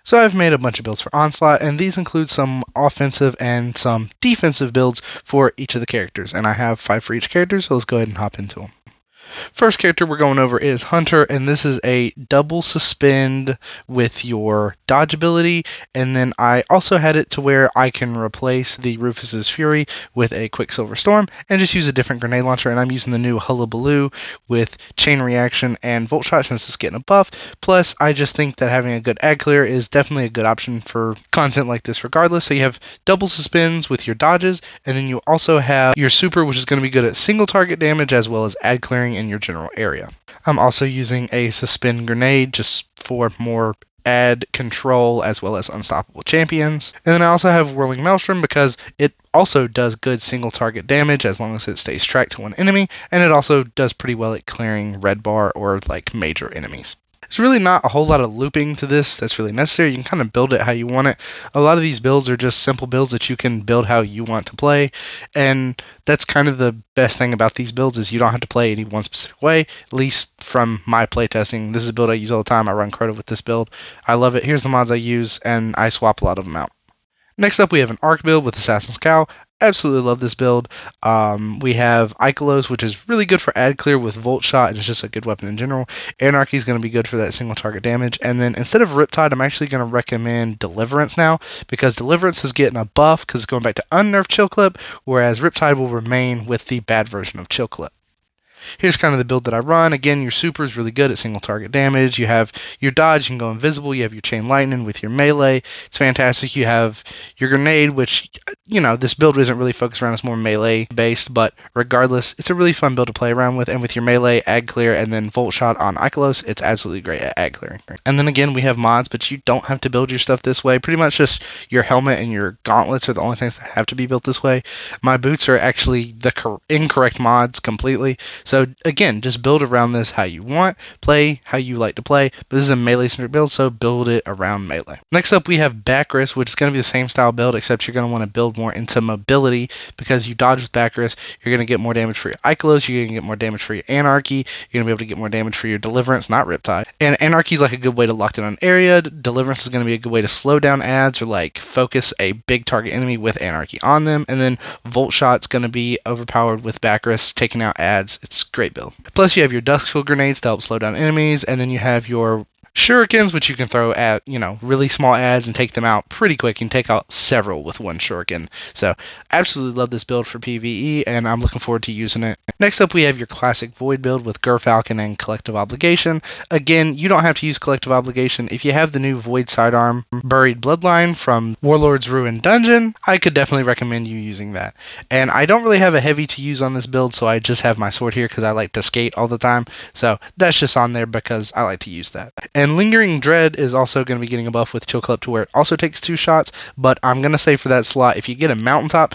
So I've made a bunch of builds for Onslaught, and these include some offensive and some defensive builds for each of the characters. And I have 5 for each character, so let's go ahead and hop into them. First character we're going over is Hunter, and this is a double suspend with your dodge ability, and then I also had it to where I can replace the Rufus's Fury with a Quicksilver Storm and just use a different grenade launcher, and I'm using the new Hullabaloo with Chain Reaction and Volt Shot since it's getting a buff. Plus, I just think that having a good ad clear is definitely a good option for content like this regardless. So you have double suspends with your dodges, and then you also have your super, which is going to be good at single target damage as well as ad clearing in your general area. I'm also using a suspend grenade just for more ad control as well as unstoppable champions. And then I also have Whirling Maelstrom because it also does good single target damage as long as it stays tracked to one enemy, and it also does pretty well at clearing red bar or like major enemies. There's really not a whole lot of looping to this that's really necessary. You can kind of build it how you want it. A lot of these builds are just simple builds that you can build how you want to play, and that's kind of the best thing about these builds is you don't have to play any one specific way, at least from my playtesting. This is a build I use all the time. I run Crota with this build. I love it. Here's the mods I use, and I swap a lot of them out. Next up, we have an Arc build with Assassin's Cowl. Absolutely love this build. We have Ikelos, which is really good for ad clear with Volt Shot, and it's just a good weapon in general. Anarchy is going to be good for that single target damage. And then instead of Riptide, I'm actually going to recommend Deliverance now, because Deliverance is getting a buff because it's going back to unnerfed Chill Clip, whereas Riptide will remain with the bad version of Chill Clip. Here's kind of the build that I run. Again, your super is really good at single target damage. You have your dodge, you can go invisible. You have your chain lightning with your melee. It's fantastic. You have your grenade, which, you know, this build isn't really focused around. It's more melee based, but regardless, it's a really fun build to play around with. And with your melee, ad clear, and then Volt Shot on Ikelos, it's absolutely great at ad clearing. And then again, we have mods, but you don't have to build your stuff this way. Pretty much just your helmet and your gauntlets are the only things that have to be built this way. My boots are actually the incorrect mods completely. So again, just build around this how you want, play how you like to play, but this is a melee-centric build, so build it around melee. Next up, we have Bacchus, which is going to be the same style build, except you're going to want to build more into mobility, because you dodge with Bacchus, you're going to get more damage for your Ikelos, you're going to get more damage for your Anarchy, you're going to be able to get more damage for your Deliverance, not Riptide. And Anarchy is like a good way to lock down an area, Deliverance is going to be a good way to slow down ads, or like focus a big target enemy with Anarchy on them, and then Volt Shot's going to be overpowered with Bacchus, taking out ads. It's a great build. Plus you have your Duskfield grenades to help slow down enemies, and then you have your shurikens, which you can throw at, you know, really small ads and take them out pretty quick. You can take out several with one shuriken. So absolutely love this build for PvE, and I'm looking forward to using it. Next up, we have your classic Void build with Gyrfalcon and Collective Obligation. Again, you don't have to use Collective Obligation. If you have the new Void sidearm Buried Bloodline from Warlord's Ruin Dungeon, I could definitely recommend you using that. And I don't really have a heavy to use on this build, so I just have my sword here because I like to skate all the time. So that's just on there because I like to use that. And Lingering Dread is also going to be getting a buff with Chill Clip to where it also takes 2 shots, but I'm going to say for that slot, if you get a Mountaintop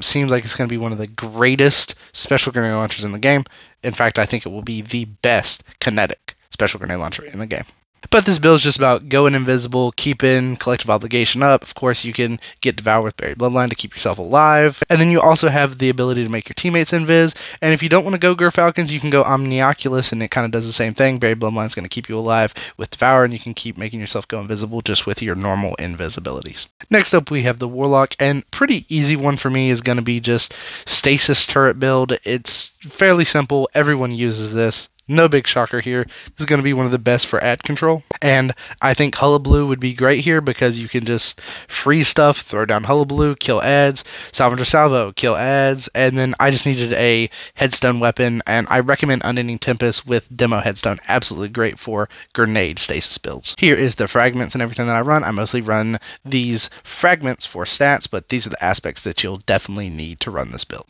seems like it's going to be one of the greatest special grenade launchers in the game. In fact, I think it will be the best kinetic special grenade launcher in the game. But this build is just about going invisible, keeping Collective Obligation up. Of course, you can get Devour with Buried Bloodline to keep yourself alive. And then you also have the ability to make your teammates invis. And if you don't want to go Gyrfalcons, you can go Omnioculus, and it kind of does the same thing. Buried Bloodline is going to keep you alive with Devour, and you can keep making yourself go invisible just with your normal invisibilities. Next up, we have the Warlock, and pretty easy one for me is going to be just Stasis turret build. It's fairly simple. Everyone uses this. No big shocker here. This is going to be one of the best for ad control. And I think Hullabaloo would be great here because you can just freeze stuff, throw down Hullabaloo, kill ads, Salvador Salvo, kill ads, and then I just needed a headstone weapon, and I recommend Unending Tempest with Demo Headstone. Absolutely great for grenade stasis builds. Here is the fragments and everything that I run. I mostly run these fragments for stats, but these are the aspects that you'll definitely need to run this build.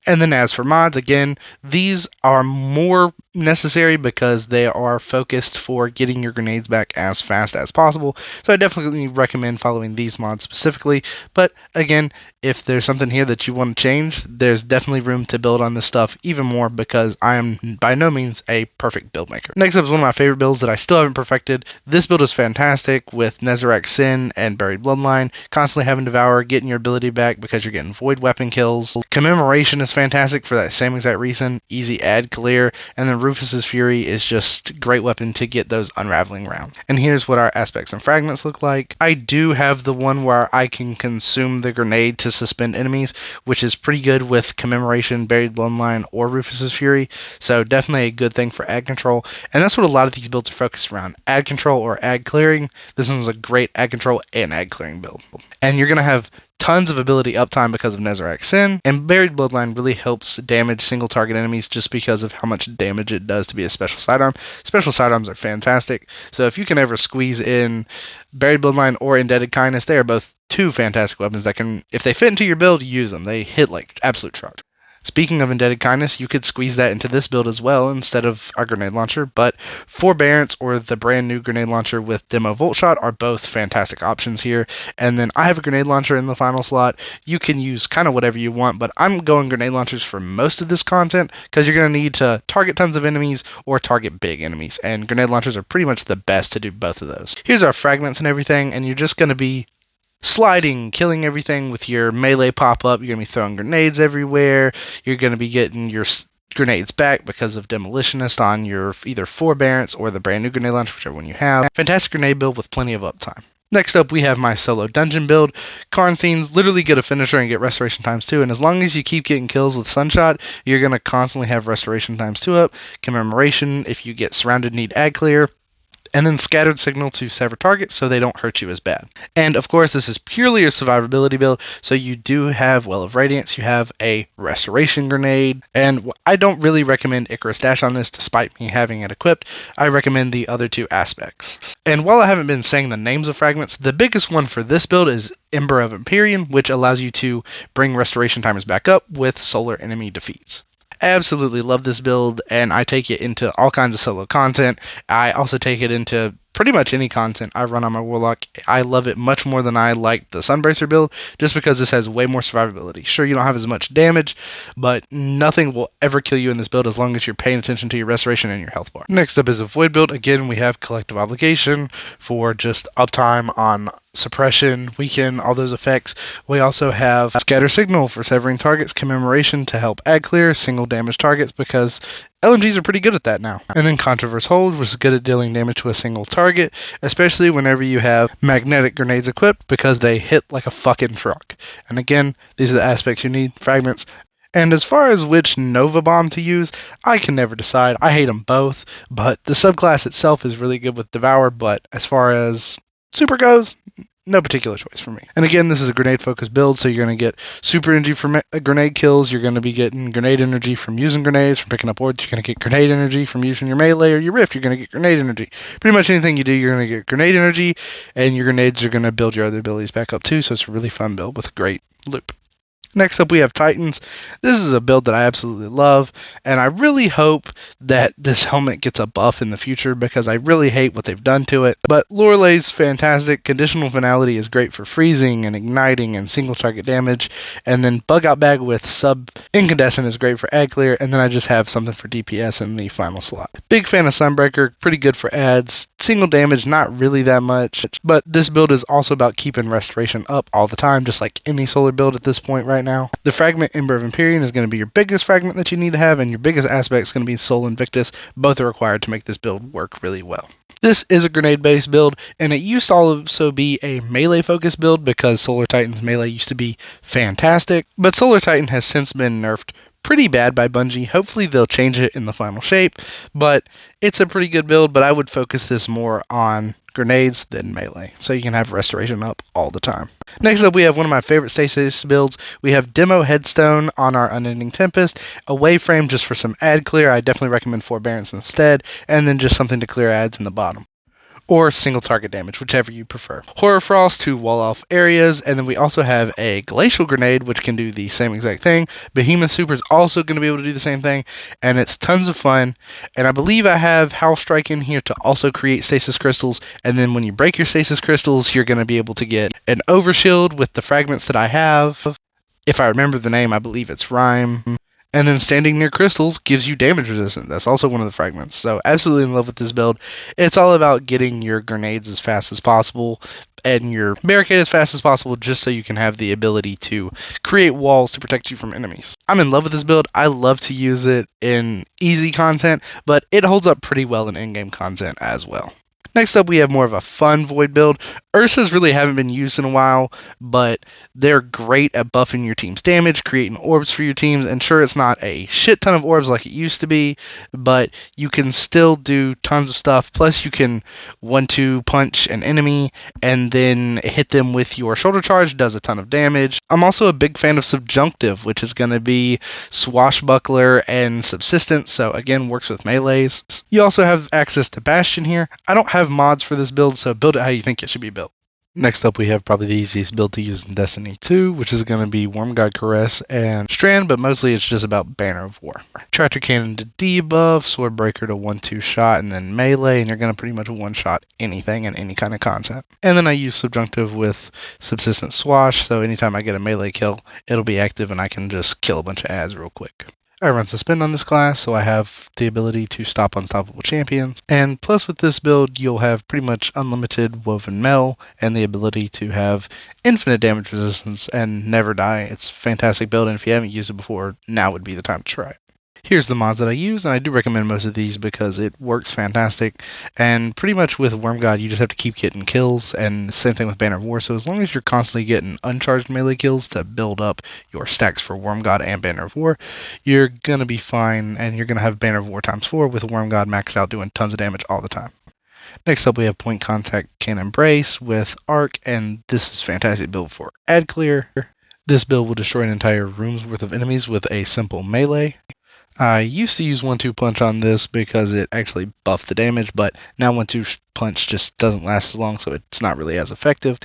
And then as for mods, again, these are more necessary because they are focused for getting your grenades back as fast as possible. So I definitely recommend following these mods specifically. But again, if there's something here that you want to change, there's definitely room to build on this stuff even more because I am by no means a perfect build maker. Next up is one of my favorite builds that I still haven't perfected. This build is fantastic with Nezarec Sin and Buried Bloodline, constantly having Devour, getting your ability back because you're getting Void weapon kills. Commemoration is Onslaught's fantastic for that same exact reason. Easy add clear. And then Rufus's Fury is just a great weapon to get those unraveling rounds. And here's what our aspects and fragments look like. I do have the one where I can consume the grenade to suspend enemies, which is pretty good with Commemoration, Buried Bloodline, or Rufus's Fury. So definitely a good thing for ad control. And that's what a lot of these builds are focused around. Ad control or ad clearing. This one's a great ad control and ad clearing build. And you're going to have tons of ability uptime because of Nezarec Sin, and Buried Bloodline really helps damage single target enemies just because of how much damage it does to be a special sidearm. Special sidearms are fantastic, so if you can ever squeeze in Buried Bloodline or Indebted Kindness, they are both two fantastic weapons that can, if they fit into your build, use them. They hit like absolute truck. Speaking of Indebted Kindness, you could squeeze that into this build as well instead of our grenade launcher, but Forbearance or the brand new grenade launcher with Demo Volt Shot are both fantastic options here. And then I have a grenade launcher in the final slot. You can use kind of whatever you want, but I'm going grenade launchers for most of this content because you're going to need to target tons of enemies or target big enemies, and grenade launchers are pretty much the best to do both of those. Here's our fragments and everything, and you're just going to be sliding, killing everything with your melee pop-up. You're going to be throwing grenades everywhere. You're going to be getting your grenades back because of Demolitionist on your either Forbearance or the brand new grenade launcher, whichever one you have. Fantastic grenade build with plenty of uptime. Next up, we have my solo dungeon build. Karnstein's literally get a finisher and get restoration times 2, and as long as you keep getting kills with Sunshot, you're going to constantly have restoration times 2 up. Commemoration, if you get surrounded, need ad clear. And then Scattered Signal to sever targets so they don't hurt you as bad. And of course, this is purely a survivability build, so you do have Well of Radiance, you have a Restoration Grenade, and I don't really recommend Icarus Dash on this despite me having it equipped. I recommend the other two aspects. And while I haven't been saying the names of fragments, the biggest one for this build is Ember of Empyrean, which allows you to bring restoration timers back up with solar enemy defeats. Absolutely love this build, and I take it into all kinds of solo content. I also take it into pretty much any content I run on my Warlock. I love it much more than I like the Sunbracer build, just because this has way more survivability. Sure, you don't have as much damage, but nothing will ever kill you in this build as long as you're paying attention to your restoration and your health bar. Next up is a Void build. Again, we have Collective Obligation for just uptime on suppression, weaken, all those effects. We also have Scatter Signal for severing targets, Commemoration to help ad clear single damage targets because LMGs are pretty good at that now. And then Controverse Hold, which is good at dealing damage to a single target, especially whenever you have magnetic grenades equipped because they hit like a fucking truck. And again, these are the aspects you need, fragments. And as far as which Nova Bomb to use, I can never decide. I hate them both, but the subclass itself is really good with Devour, but as far as Super goes, no particular choice for me. And again, this is a grenade-focused build, so you're going to get super energy from grenade kills. You're going to be getting grenade energy from using grenades, from picking up wards. You're going to get grenade energy from using your melee or your rift. You're going to get grenade energy. Pretty much anything you do, you're going to get grenade energy, and your grenades are going to build your other abilities back up too, so it's a really fun build with a great loop. Next up, we have Titans. This is a build that I absolutely love, and I really hope that this helmet gets a buff in the future because I really hate what they've done to it. But Lorelei's fantastic. Conditional Finality is great for freezing and igniting and single target damage, and then Bug Out Bag with Sub Incandescent is great for ad clear, and then I just have something for DPS in the final slot. Big fan of Sunbreaker, pretty good for ads. Single damage, not really that much, but this build is also about keeping restoration up all the time, just like any solar build at this point right now. The fragment Ember of Empyrean is going to be your biggest fragment that you need to have, and your biggest aspect is going to be Soul Invictus. Both are required to make this build work really well. This is a grenade-based build, and it used to also be a melee-focused build because Solar Titan's melee used to be fantastic, but Solar Titan has since been nerfed pretty bad by Bungie. Hopefully they'll change it in the final shape, but it's a pretty good build, but I would focus this more on grenades than melee, so you can have restoration up all the time. Next up, we have one of my favorite Stasis builds. We have Demo Headstone on our Unending Tempest, a Waveframe just for some ad clear. I definitely recommend Forbearance instead, and then just something to clear ads in the bottom. Or single target damage, whichever you prefer. Horror Frost to wall off areas, and then we also have a Glacial Grenade, which can do the same exact thing. Behemoth Super is also going to be able to do the same thing, and it's tons of fun. And I believe I have Howl Strike in here to also create Stasis Crystals, and then when you break your Stasis Crystals, you're going to be able to get an Overshield with the fragments that I have. If I remember the name, I believe it's Rhyme. And then Standing Near Crystals gives you damage resistance. That's also one of the fragments. So absolutely in love with this build. It's all about getting your grenades as fast as possible. and your barricade as fast as possible just so you can have the ability to create walls to protect you from enemies. I'm in love with this build. I love to use it in easy content, but it holds up pretty well in in-game content as well. Next up, we have more of a fun Void build. Ursas really haven't been used in a while, but they're great at buffing your team's damage, creating orbs for your teams, and sure, it's not a shit ton of orbs like it used to be, but you can still do tons of stuff. Plus, you can 1-2 punch an enemy and then hit them with your shoulder charge, does a ton of damage. I'm also a big fan of Subjunctive, which is going to be Swashbuckler and Subsistence, so again, works with melees. You also have access to Bastion here. I don't have mods for this build, so build it how you think it should be built. Next up, we have probably the easiest build to use in Destiny 2, which is going to be Worm God Caress and Strand, but mostly it's just about Banner of War. Tractor Cannon to debuff, Swordbreaker to 1-2 shot, and then melee, and you're going to pretty much one-shot anything in any kind of content. And then I use Subjunctive with Subsistent Swash, so anytime I get a melee kill, it'll be active and I can just kill a bunch of ads real quick. I run Suspend on this class, so I have the ability to stop unstoppable champions. And plus with this build, you'll have pretty much unlimited Woven Mel and the ability to have infinite damage resistance and never die. It's a fantastic build, and if you haven't used it before, now would be the time to try it. Here's the mods that I use, and I do recommend most of these because it works fantastic. And pretty much with Worm God, you just have to keep getting kills, and same thing with Banner of War. So as long as you're constantly getting uncharged melee kills to build up your stacks for Worm God and Banner of War, you're going to be fine, and you're going to have Banner of War ×4 with Worm God maxed out doing tons of damage all the time. Next up, we have Point Contact Cannon Brace with Arc, and this is a fantastic build for ad clear. This build will destroy an entire room's worth of enemies with a simple melee. I used to use 1-2 punch on this because it actually buffed the damage, but now 1-2 punch just doesn't last as long, so it's not really as effective.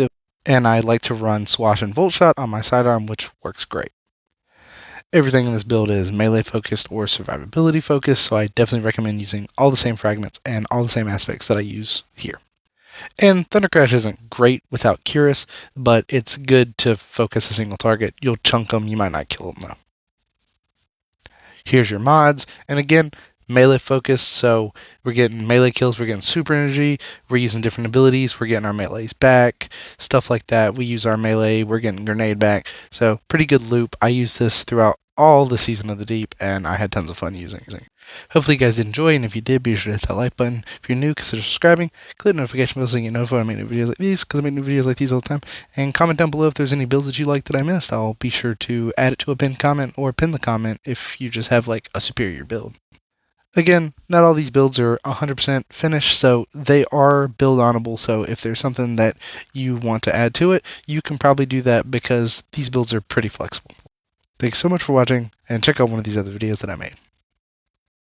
And I like to run Swash and Volt Shot on my sidearm, which works great. Everything in this build is melee focused or survivability focused, so I definitely recommend using all the same fragments and all the same aspects that I use here. And Thunder Crash isn't great without Curus, but it's good to focus a single target. You'll chunk them, you might not kill them though. Here's your mods, and again, melee focused, so we're getting melee kills, we're getting super energy, we're using different abilities, we're getting our melees back, stuff like that. We use our melee, we're getting grenade back, so pretty good loop. I use this throughout all the Season of the Deep, and I had tons of fun using it. Hopefully you guys did enjoy, and if you did, be sure to hit that like button. If you're new, consider subscribing, click the notification bell so you get notified when I make new videos like these, because I make new videos like these all the time, and comment down below if there's any builds that you like that I missed. I'll be sure to add it to a pinned comment, or pin the comment if you just have like a superior build. Again, not all these builds are 100% finished, so they are build onable, so if there's something that you want to add to it, you can probably do that because these builds are pretty flexible. Thanks so much for watching, and check out one of these other videos that I made.